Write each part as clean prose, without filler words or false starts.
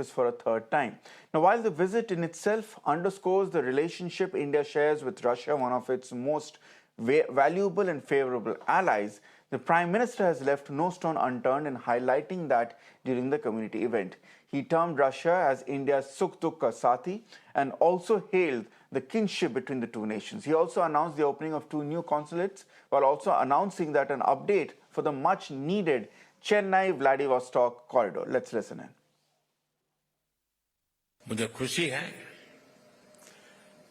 for a third time. Now, while the visit in itself underscores the relationship India shares with Russia, one of its most valuable and favorable allies, the Prime Minister has left no stone unturned in highlighting that during the community event. He termed Russia as India's Sukh Dukh Sathi and also hailed the kinship between the two nations. He also announced the opening of 2 new consulates while also announcing that an update for the much needed Chennai-Vladivostok corridor. Let's listen in. मुझे खुशी है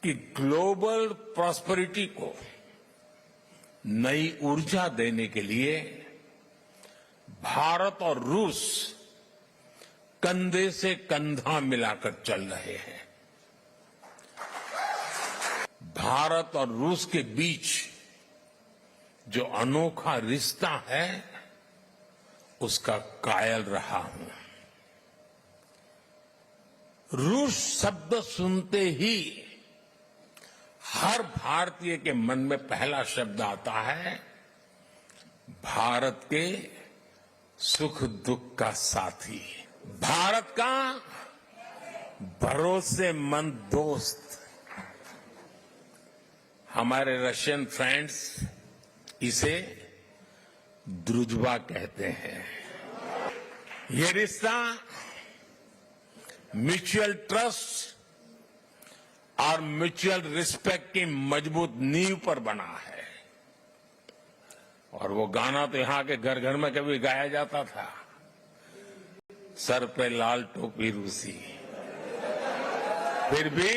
कि global prosperity को नई ऊर्जा देने के लिए भारत और रूस कंधे से कंधा मिलाकर चल रहे हैं। भारत और रूस के बीच जो अनोखा रिश्ता है उसका कायल रहा हूं। रूस शब्द सुनते ही हर भारतीय के मन में पहला शब्द आता है भारत के सुख दुख का साथी, भारत का भरोसेमंद दोस्त। हमारे रशियन फ्रेंड्स इसे द्रुजबा कहते हैं। ये रिश्ता म्यूचुअल ट्रस्ट और म्यूचुअल रिस्पेक्ट की मजबूत नींव पर बना है। और वो गाना तो यहां के घर घर में कभी गाया जाता था, सर पे लाल टोपी रूसी, फिर भी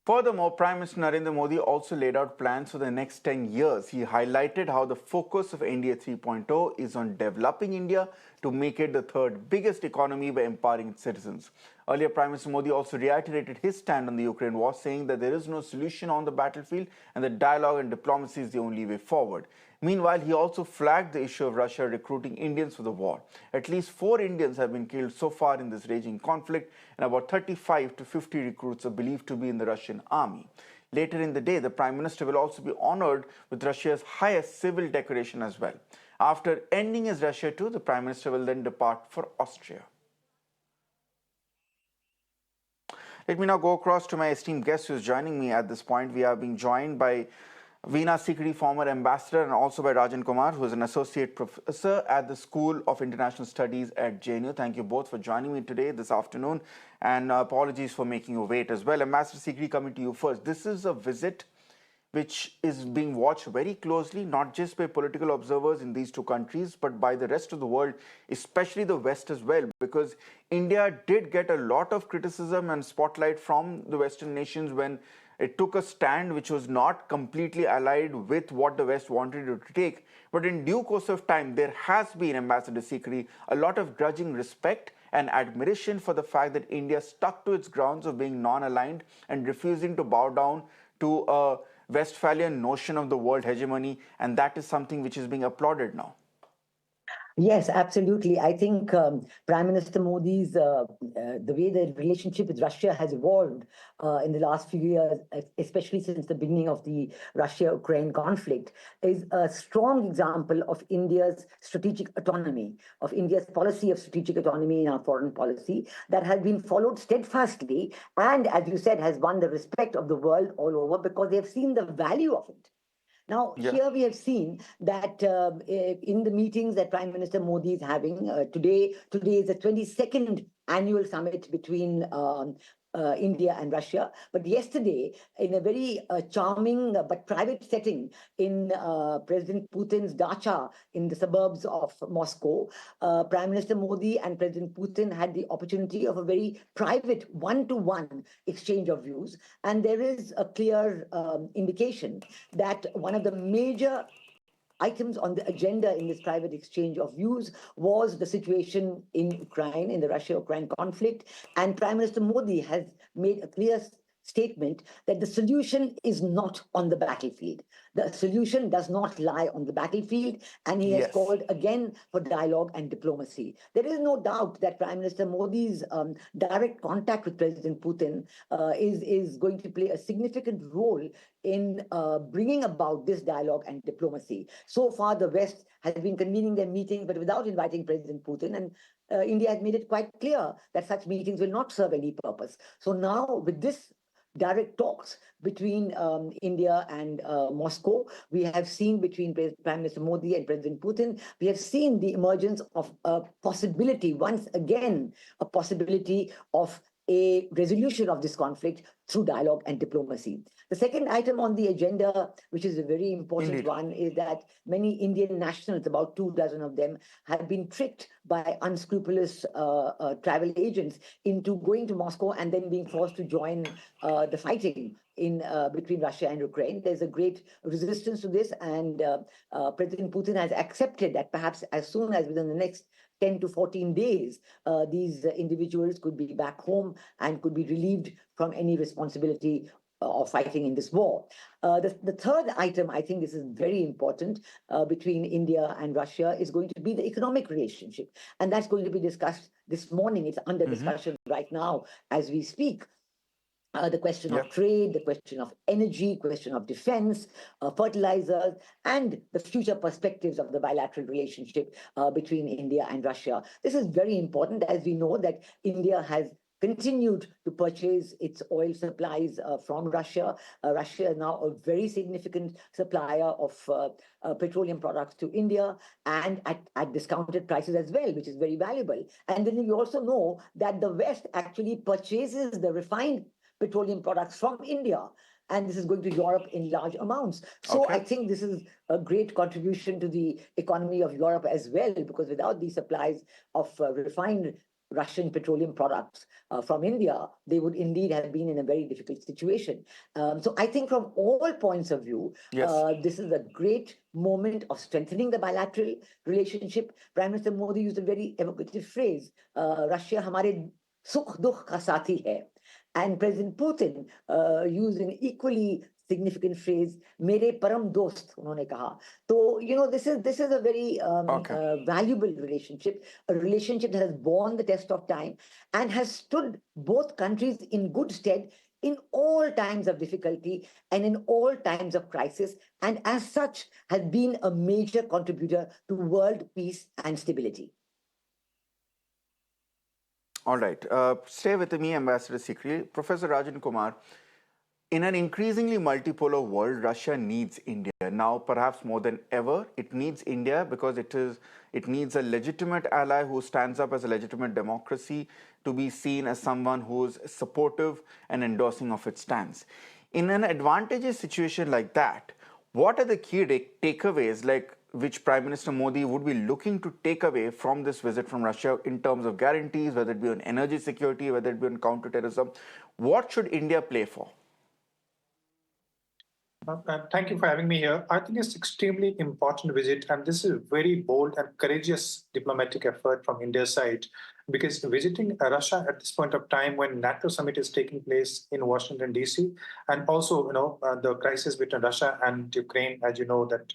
Furthermore, Prime Minister Narendra Modi also laid out plans for the next 10 years. He highlighted how the focus of India 3.0 is on developing India to make it the third biggest economy by empowering its citizens. Earlier, Prime Minister Modi also reiterated his stand on the Ukraine war, saying that there is no solution on the battlefield and that dialogue and diplomacy is the only way forward. Meanwhile, he also flagged the issue of Russia recruiting Indians for the war. At least 4 Indians have been killed so far in this raging conflict, and about 35 to 50 recruits are believed to be in the Russian army. Later in the day, the Prime Minister will also be honored with Russia's highest civil decoration as well. After ending his Russia tour, the Prime Minister will then depart for Austria. Let me now go across to my esteemed guest who is joining me at this point. We are being joined by Veena Sikri, former ambassador, and also by Rajan Kumar, who is an associate professor at the School of International Studies at JNU. Thank you both for joining me today, this afternoon, and apologies for making you wait as well. Ambassador Sikri, coming to you first. This is a visit which is being watched very closely, not just by political observers in these two countries, but by the rest of the world, especially the West as well, because India did get a lot of criticism and spotlight from the Western nations when it took a stand which was not completely allied with what the West wanted it to take. But in due course of time, there has been, Ambassador Sikri, a lot of grudging respect and admiration for the fact that India stuck to its grounds of being non-aligned and refusing to bow down to a Westphalian notion of the world hegemony, and that is something which is being applauded now. Yes, absolutely. I think Prime Minister Modi's, the way the relationship with Russia has evolved in the last few years, especially since the beginning of the Russia-Ukraine conflict, is a strong example of India's strategic autonomy, of India's policy of strategic autonomy in our foreign policy that has been followed steadfastly and, as you said, has won the respect of the world all over because they have seen the value of it. Now, here we have seen that in the meetings that Prime Minister Modi is having today is the 22nd annual summit between India and Russia. But yesterday, in a very charming but private setting in President Putin's dacha in the suburbs of Moscow, Prime Minister Modi and President Putin had the opportunity of a very private one-to-one exchange of views. And there is a clear indication that one of the major items on the agenda in this private exchange of views was the situation in Ukraine, in the Russia-Ukraine conflict. And Prime Minister Modi has made a clear statement that the solution is not on the battlefield. The solution does not lie on the battlefield, and he has Yes. called again for dialogue and diplomacy. There is no doubt that Prime Minister Modi's direct contact with President Putin is going to play a significant role in bringing about this dialogue and diplomacy. So far, the West has been convening their meetings, but without inviting President Putin, and India has made it quite clear that such meetings will not serve any purpose. So now, with this direct talks between India and Moscow, we have seen between Prime Minister Modi and President Putin, we have seen the emergence of a possibility, once again, a possibility of a resolution of this conflict through dialogue and diplomacy. The second item on the agenda, which is a very important Indeed. one, is that many Indian nationals, about 24 of them, have been tricked by unscrupulous travel agents into going to Moscow and then being forced to join the fighting in between Russia and Ukraine. There's a great resistance to this, and President Putin has accepted that perhaps as soon as within the next 10 to 14 days, these individuals could be back home and could be relieved from any responsibility of fighting in this war. The third item, I think this is very important, between India and Russia is going to be the economic relationship. And that's going to be discussed this morning. It's under discussion right now as we speak. The question of trade, the question of energy, question of defense, fertilizers, and the future perspectives of the bilateral relationship between India and Russia. This is very important, as we know that India has continued to purchase its oil supplies from Russia. Russia is now a very significant supplier of petroleum products to India, and at discounted prices as well, which is very valuable. And then we also know that the West actually purchases the refined petroleum products from India, and this is going to Europe in large amounts. So I think this is a great contribution to the economy of Europe as well, because without these supplies of refined Russian petroleum products from India, they would indeed have been in a very difficult situation. So I think from all points of view, this is a great moment of strengthening the bilateral relationship. Prime Minister Modi used a very evocative phrase, Russia hamare sukh dukh ka sathi hai. And President Putin used an equally significant phrase, "Mere param dost," unhone kaha. So, this is a very valuable relationship, a relationship that has borne the test of time and has stood both countries in good stead in all times of difficulty and in all times of crisis, and as such has been a major contributor to world peace and stability. All right. Stay with me, Ambassador Sikri. Professor Rajan Kumar, in an increasingly multipolar world, Russia needs India. Now, perhaps more than ever, it needs India because it needs a legitimate ally who stands up as a legitimate democracy to be seen as someone who's supportive and endorsing of its stance. In an advantageous situation like that, what are the key takeaways which Prime Minister Modi would be looking to take away from this visit from Russia in terms of guarantees, whether it be on energy security, whether it be on counterterrorism? What should India play for? Thank you for having me here. I think it's extremely important visit, and this is a very bold and courageous diplomatic effort from India's side, because visiting Russia at this point of time when NATO summit is taking place in Washington, D.C., and also, the crisis between Russia and Ukraine, as you know, that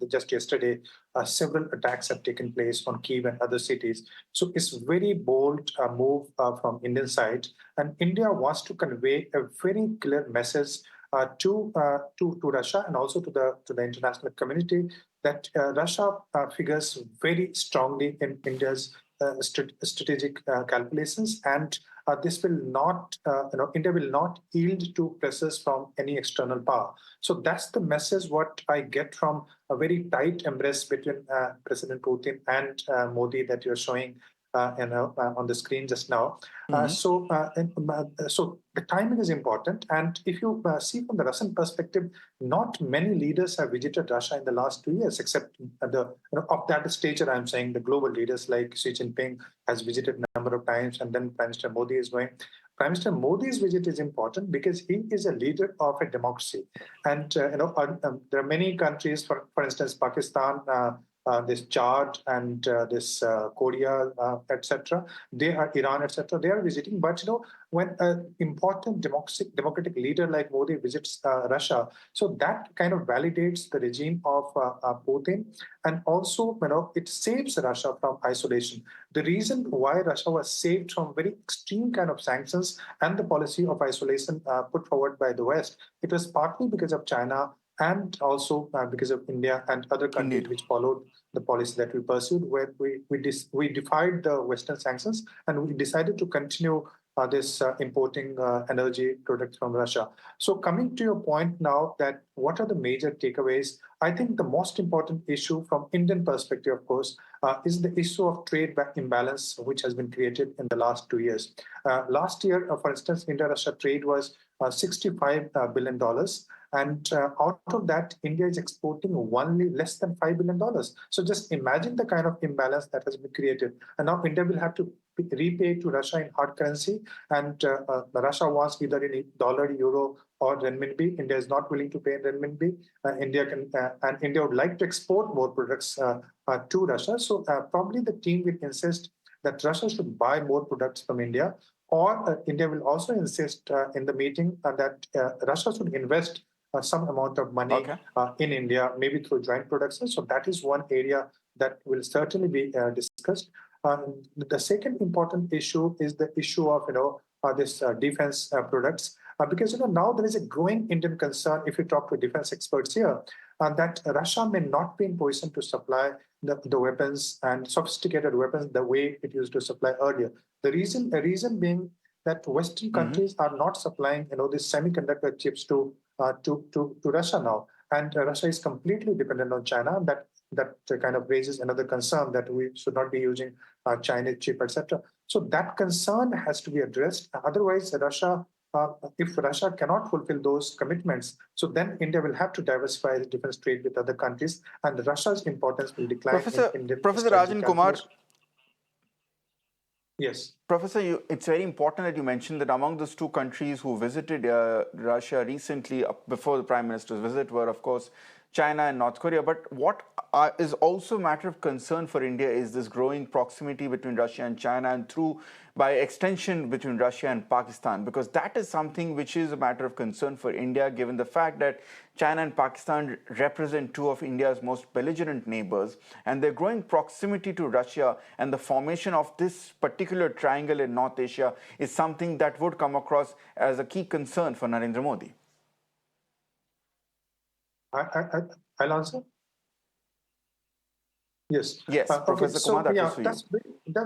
just yesterday, several attacks have taken place on Kyiv and other cities. So it's very bold move from Indian side, and India wants to convey a very clear message to Russia and also to the international community that Russia figures very strongly in India's strategic calculations, and this will not, India will not yield to pressures from any external power. So that's the message what I get from a very tight embrace between President Putin and Modi that you're showing on the screen just now. So the timing is important. And if you see from the Russian perspective, not many leaders have visited Russia in the last 2 years, except of that stature, I'm saying the global leaders like Xi Jinping has visited a number of times, and then Prime Minister Modi is going. Prime Minister Modi's visit is important because he is a leader of a democracy. And there are many countries, for instance, Pakistan, this Chad and this Korea, etc. They are Iran, etc. They are visiting, but when an important democratic leader like Modi visits Russia, so that kind of validates the regime of Putin, and also it saves Russia from isolation. The reason why Russia was saved from very extreme kind of sanctions and the policy of isolation put forward by the West, it was partly because of China and also because of India and other countries Indeed. which followed the policy that we pursued, where we defied the Western sanctions and we decided to continue this importing energy products from Russia. So coming to your point now, that what are the major takeaways? I think the most important issue from Indian perspective, of course, is the issue of trade imbalance, which has been created in the last 2 years. Last year, for instance, India-Russia trade was $65 billion. And out of that, India is exporting only less than $5 billion. So just imagine the kind of imbalance that has been created. And now India will have to repay to Russia in hard currency. And Russia wants either in dollar, euro, or renminbi. India is not willing to pay in renminbi. India would like to export more products to Russia. So probably the team will insist that Russia should buy more products from India. Or India will also insist in the meeting that Russia should invest some amount of money in India, maybe through joint production. So that is one area that will certainly be discussed. The second important issue is the issue of this defense products, because now there is a growing Indian concern, if you talk to defense experts here, that Russia may not be in position to supply the weapons and sophisticated weapons the way it used to supply earlier. The reason being that Western countries are not supplying these semiconductor chips to Russia now, and Russia is completely dependent on China. That kind of raises another concern that we should not be using Chinese chip, etc. So that concern has to be addressed. Otherwise, if Russia cannot fulfill those commitments, so then India will have to diversify its defense trade with other countries, and Russia's importance will decline. Professor Rajan Kumar. Yes. Professor, it's very important that you mentioned that among those two countries who visited Russia recently, before the Prime Minister's visit, were, of course, China and North Korea. But what is also a matter of concern for India is this growing proximity between Russia and China, and by extension between Russia and Pakistan, because that is something which is a matter of concern for India, given the fact that China and Pakistan represent two of India's most belligerent neighbors, and their growing proximity to Russia and the formation of this particular triangle in North Asia is something that would come across as a key concern for Narendra Modi. I'll answer. Yes. Yes, Professor Kumar,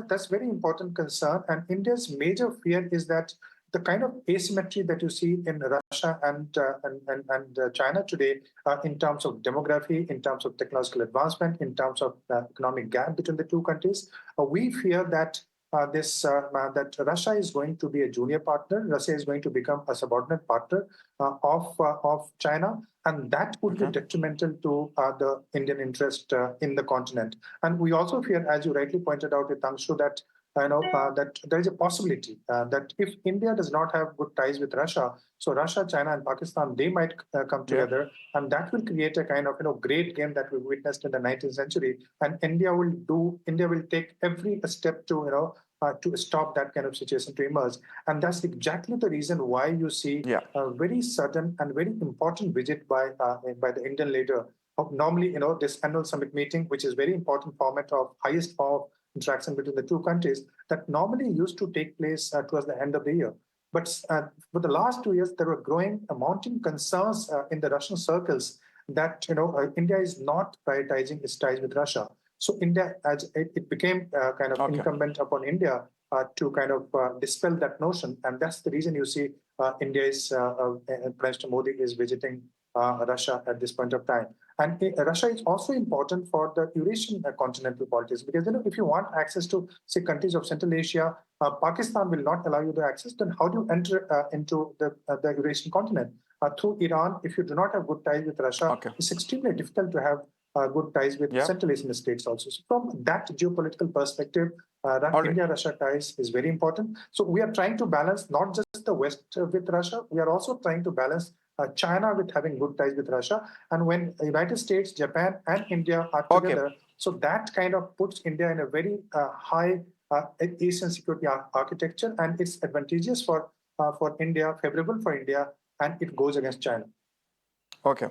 that's very important concern. And India's major fear is that the kind of asymmetry that you see in Russia and China today, in terms of demography, in terms of technological advancement, in terms of economic gap between the two countries, we fear that that Russia is going to be a junior partner. Russia is going to become a subordinate partner of China, and that would be detrimental to the Indian interest in the continent. And we also fear, as you rightly pointed out, Tangshu, that that there is a possibility that if India does not have good ties with Russia, so Russia, China, and Pakistan, they might come together, and that will create a kind of great game that we witnessed in the 19th century. And India will take every step to stop that kind of situation to emerge. And that's exactly the reason why you see a very sudden and very important visit by the Indian leader. Normally, this annual summit meeting, which is very important format of highest form of interaction between the two countries, that normally used to take place towards the end of the year. But for the last 2 years, there were mounting concerns in the Russian circles that India is not prioritizing its ties with Russia. So India, as it became kind of incumbent upon India to kind of dispel that notion, and that's the reason you see India's Prime Minister Modi is visiting Russia at this point of time. And Russia is also important for the Eurasian continental politics, because if you want access to, say, countries of Central Asia, Pakistan will not allow you the access. Then how do you enter into the Eurasian continent? Through Iran, if you do not have good ties with Russia, it's extremely difficult to have good ties with Central Asian states also. So from that geopolitical perspective, India-Russia ties is very important. So we are trying to balance not just the West with Russia, we are also trying to balance China with having good ties with Russia. And when the United States, Japan, and India are together, So that kind of puts India in a very high Asian security architecture, and it's advantageous for India, favorable for India, and it goes against China. Okay.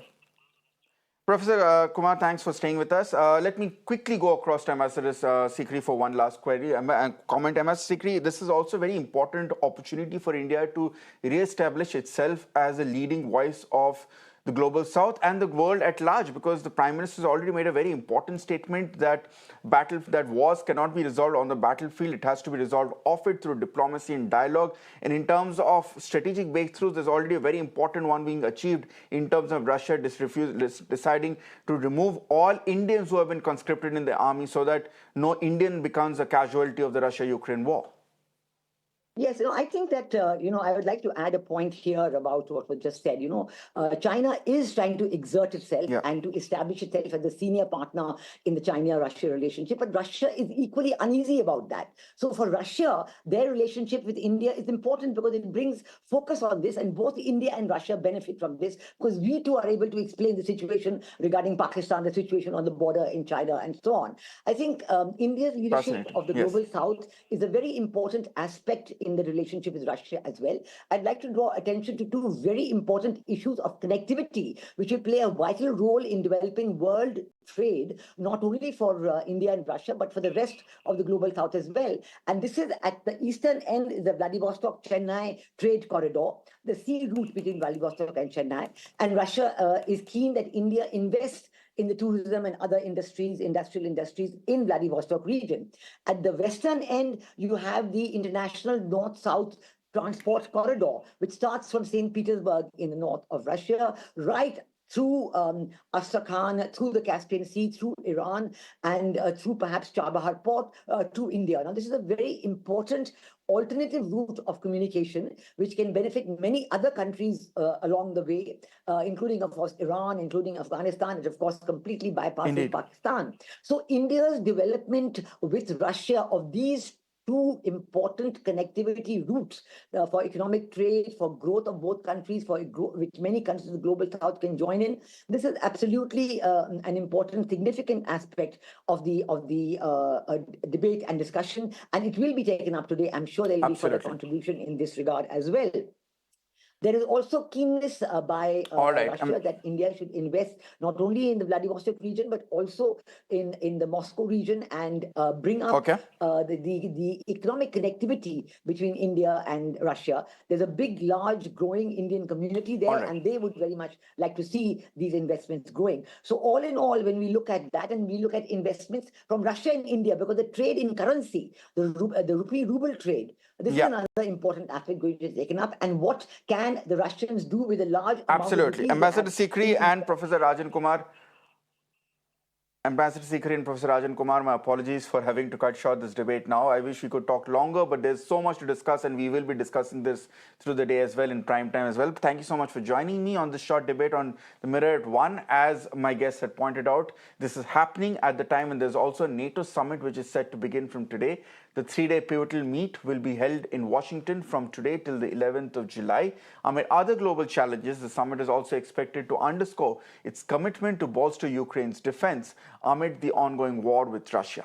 Professor Kumar, thanks for staying with us. Let me quickly go across to Ambassador Sikri for one last query and comment. Ambassador Sikri, this is also a very important opportunity for India to re-establish itself as a leading voice of the global south and the world at large, because the Prime Minister has already made a very important statement that wars cannot be resolved on the battlefield. It has to be resolved off it through diplomacy and dialogue. And in terms of strategic breakthroughs, there's already a very important one being achieved in terms of Russia deciding to remove all Indians who have been conscripted in the army so that no Indian becomes a casualty of the Russia-Ukraine war. Yes, I think that, I would like to add a point here about what was just said. China is trying to exert itself and to establish itself as the senior partner in the China-Russia relationship, but Russia is equally uneasy about that. So for Russia, their relationship with India is important because it brings focus on this, and both India and Russia benefit from this because we too are able to explain the situation regarding Pakistan, the situation on the border in China, and so on. I think India's leadership of the global south is a very important aspect in the relationship with Russia as well. I'd like to draw attention to two very important issues of connectivity, which will play a vital role in developing world trade, not only for India and Russia, but for the rest of the global south as well. And this is at the eastern end, is the Vladivostok-Chennai trade corridor, the sea route between Vladivostok and Chennai. And Russia is keen that India invest in the tourism and other industrial industries in Vladivostok region. At the western end, you have the international north-south transport corridor, which starts from St. Petersburg in the north of Russia, right through Astrakhan, through the Caspian Sea, through Iran, and through perhaps Chabahar port to India. Now, this is a very important alternative route of communication, which can benefit many other countries along the way, including, of course, Iran, including Afghanistan, and, of course, completely bypassing Pakistan. So India's development with Russia of these two important connectivity routes for economic trade, for growth of both countries, which many countries of the global south can join in. This is absolutely an important, significant aspect of the debate and discussion, and it will be taken up today. I'm sure there will be further contribution in this regard as well. There is also keenness by Russia that India should invest not only in the Vladivostok region, but also in the Moscow region and bring up the economic connectivity between India and Russia. There's a big, large, growing Indian community there, and they would very much like to see these investments growing. So all in all, when we look at that and we look at investments from Russia and India, because the trade in currency, the rupee-ruble trade, this is another important aspect going to be taken up. And what can the Russians do with a large amount of rupees? Ambassador Sikri and Professor Rajan Kumar. Ambassador Sikri and Professor Rajan Kumar, my apologies for having to cut short this debate now. I wish we could talk longer, but there's so much to discuss, and we will be discussing this through the day as well, in prime time as well. Thank you so much for joining me on this short debate on the Mirror at 1. As my guest had pointed out, this is happening at the time, and there's also a NATO summit which is set to begin from today. The 3-day pivotal meet will be held in Washington from today till the 11th of July. Amid other global challenges, the summit is also expected to underscore its commitment to bolster Ukraine's defense amid the ongoing war with Russia.